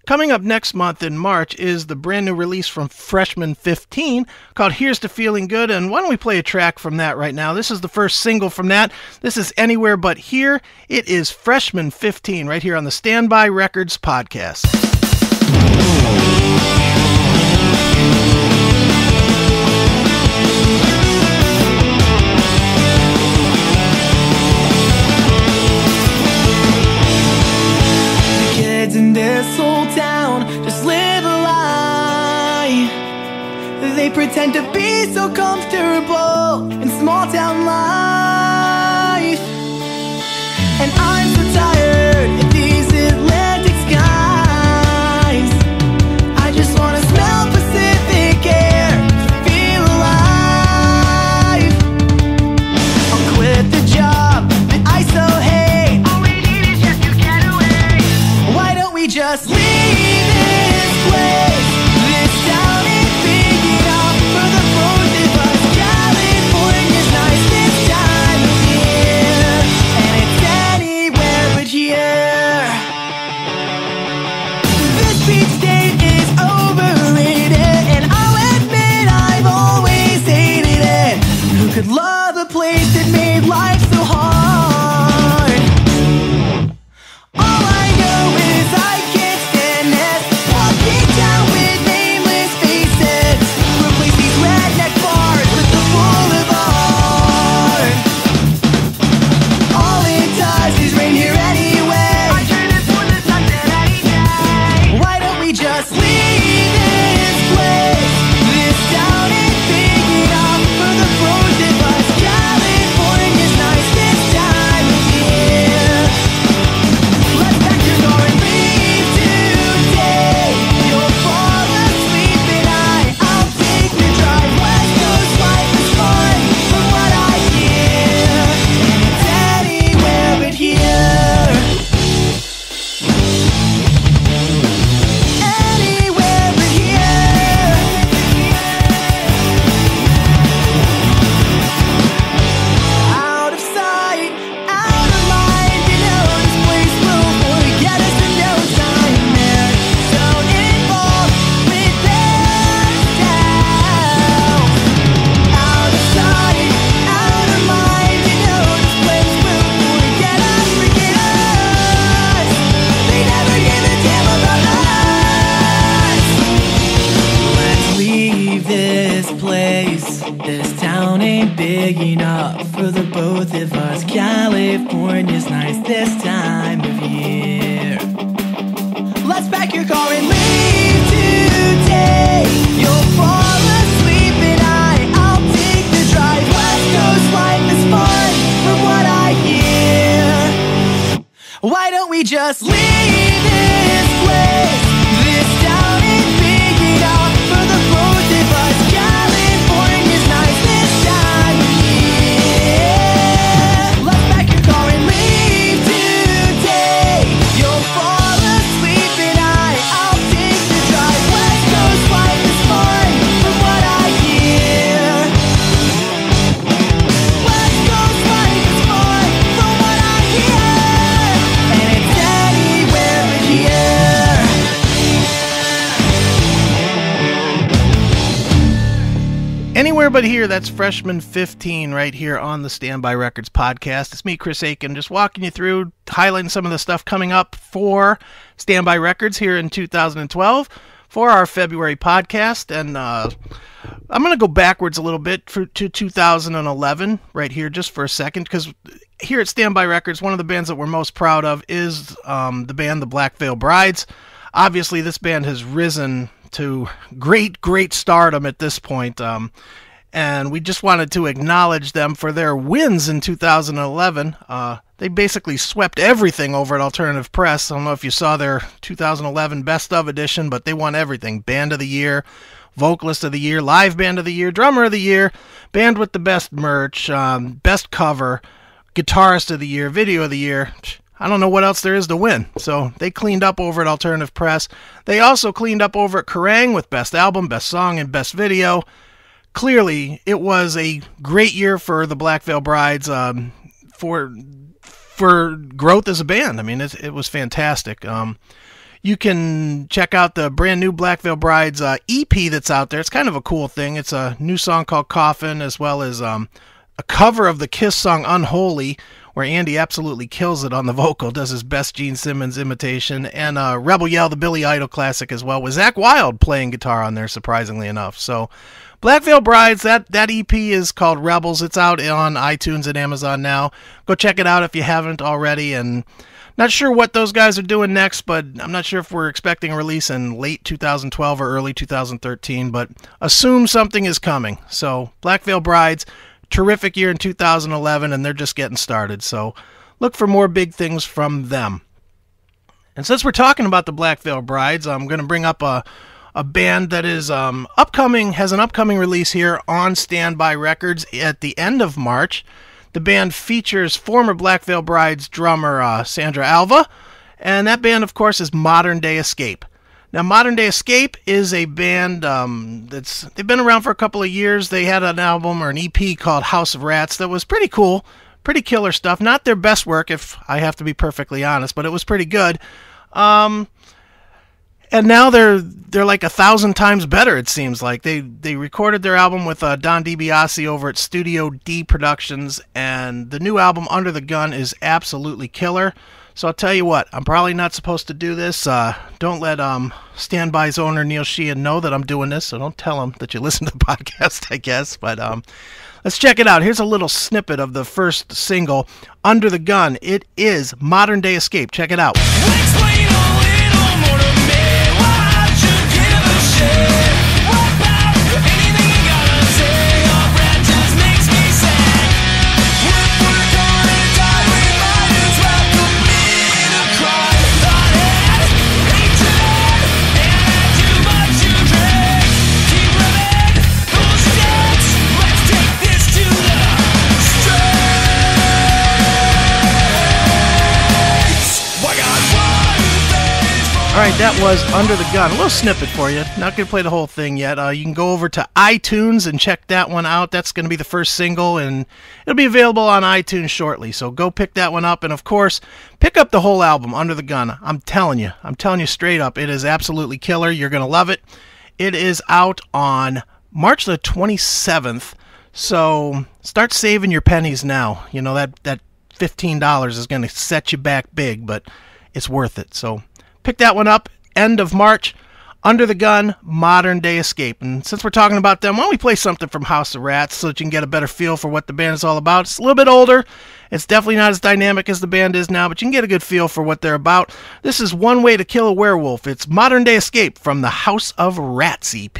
Coming up next month in March is the brand new release from Freshman 15 called Here's to Feeling Good, and why don't we play a track from that right now? This is the first single from that. This is Anywhere But Here. It is Freshman 15 right here on the Standby Records podcast. Kids in this whole town just live a lie. They pretend to be so comfortable in small town life. And I'm so tired of these Atlantic skies. I just wanna smell Pacific air to feel alive. I'll quit the job that I so hate. All we need is just to get away. Why don't we just leave this place? This town ain't big enough for the both of us. California's nice this time of year, and it's anywhere but here. This beach state is overrated, and I'll admit I've always hated it. Who could love a place that made life so hard? All I know is I can't stand this. Walking down with nameless faces. Replace these redneck bars with the boulevard. All it does is rain here anyway. I turn it for the sunset any day. Why don't we just leave this place? This town ain't big enough for the both of us. California's nice this time of year. Let's pack your car and leave today. You'll fall asleep and I'll take the drive. West Coast life is fun from what I hear, and it's anywhere but here. Anywhere but here. Out of sight, out of mind. You know this place will forget us in no time. They're so involved with themselves. Out of sight, out of mind. You know this place will forget us, forget us. They never give a damn about us. Let's leave this place. This town ain't big enough for the both of us. California's nice this time of year. Let's pack your car and leave today. You'll fall asleep and I'll take the drive. West Coast life is fun from what I hear. Why don't we just leave this place? This town ain't big enough for the both of us. California's nice this time of year. Let's pack your car and leave today. You'll fall asleep and I'll take the drive. West Coast life is fun from what I hear. West Coast life is fun from what I hear, and it's anywhere but here. Anywhere But Here, that's Freshman 15 right here on the Standby Records podcast. It's me, Chris Aiken, just walking you through, highlighting some of the stuff coming up for Standby Records here in 2012 for our February podcast. And I'm going to go backwards a little bit to 2011 right here just for a second, because here at Standby Records, one of the bands that we're most proud of is the band The Black Veil Brides. Obviously, this band has risen to great stardom at this point. And we just wanted to acknowledge them for their wins in 2011. They basically swept everything over at Alternative Press. I don't know if you saw their 2011 Best of edition, but they won everything. Band of the Year, Vocalist of the Year, Live Band of the Year, Drummer of the Year, Band with the Best Merch, Best Cover, Guitarist of the Year, Video of the Year. I don't know what else there is to win. So they cleaned up over at Alternative Press. They also cleaned up over at Kerrang with Best Album, Best Song, and Best Video. Clearly, it was a great year for the Black Veil Brides for growth as a band. I mean, it was fantastic. You can check out the brand new Black Veil Brides EP that's out there. It's kind of a cool thing. It's a new song called Coffin, as well as a cover of the Kiss song Unholy, where Andy absolutely kills it on the vocal, does his best Gene Simmons imitation, and Rebel Yell, the Billy Idol classic as well, with Zakk Wylde playing guitar on there, surprisingly enough. So Black Veil Brides, that EP is called Rebels. It's out on iTunes and Amazon now. Go check it out if you haven't already. And not sure what those guys are doing next, but I'm not sure if we're expecting a release in late 2012 or early 2013, but assume something is coming. So Black Veil Brides, terrific year in 2011, and they're just getting started. So look for more big things from them. And since we're talking about the Black Veil Brides, I'm going to bring up a band that is has an upcoming release here on Standby Records at the end of March. The band features former Black Veil Brides drummer Sandra Alva, and that band, of course, is Modern Day Escape. Now, Modern Day Escape is a band they've been around for a couple of years. They had an album or an EP called House of Rats that was pretty cool, pretty killer stuff. Not their best work, if I have to be perfectly honest, but it was pretty good. And now they're like 1,000 times better, it seems like. They recorded their album with Don DiBiase over at Studio D Productions, and the new album, Under the Gun, is absolutely killer. So I'll tell you what, I'm probably not supposed to do this. Don't let Standby's owner, Neil Sheehan, know that I'm doing this, so don't tell him that you listen to the podcast, I guess. But let's check it out. Here's a little snippet of the first single, Under the Gun. It is Modern Day Escape. Check it out. Explain a little more to me. Why should give a shit? What about anything you gotta say? Your breath just makes me sad. If we're gonna die, we might as well commit a crime. I had hatred and had too much to drink. Keep living those steps. Let's take this to the streets. I got one face for All right, that was Under the Gun. A little snippet for you. Not going to play the whole thing yet. You can go over to iTunes and check that one out. That's going to be the first single, and it'll be available on iTunes shortly. So go pick that one up. And, of course, pick up the whole album, Under the Gun. I'm telling you straight up, it is absolutely killer. You're going to love it. It is out on March the 27th. So start saving your pennies now. You know, that $15 is going to set you back big, but it's worth it. So pick that one up, end of March, Under the Gun, Modern Day Escape. And since we're talking about them, why don't we play something from House of Rats so that you can get a better feel for what the band is all about. It's a little bit older. It's definitely not as dynamic as the band is now, but you can get a good feel for what they're about. This is One Way to Kill a Werewolf. It's Modern Day Escape from the House of Rats EP.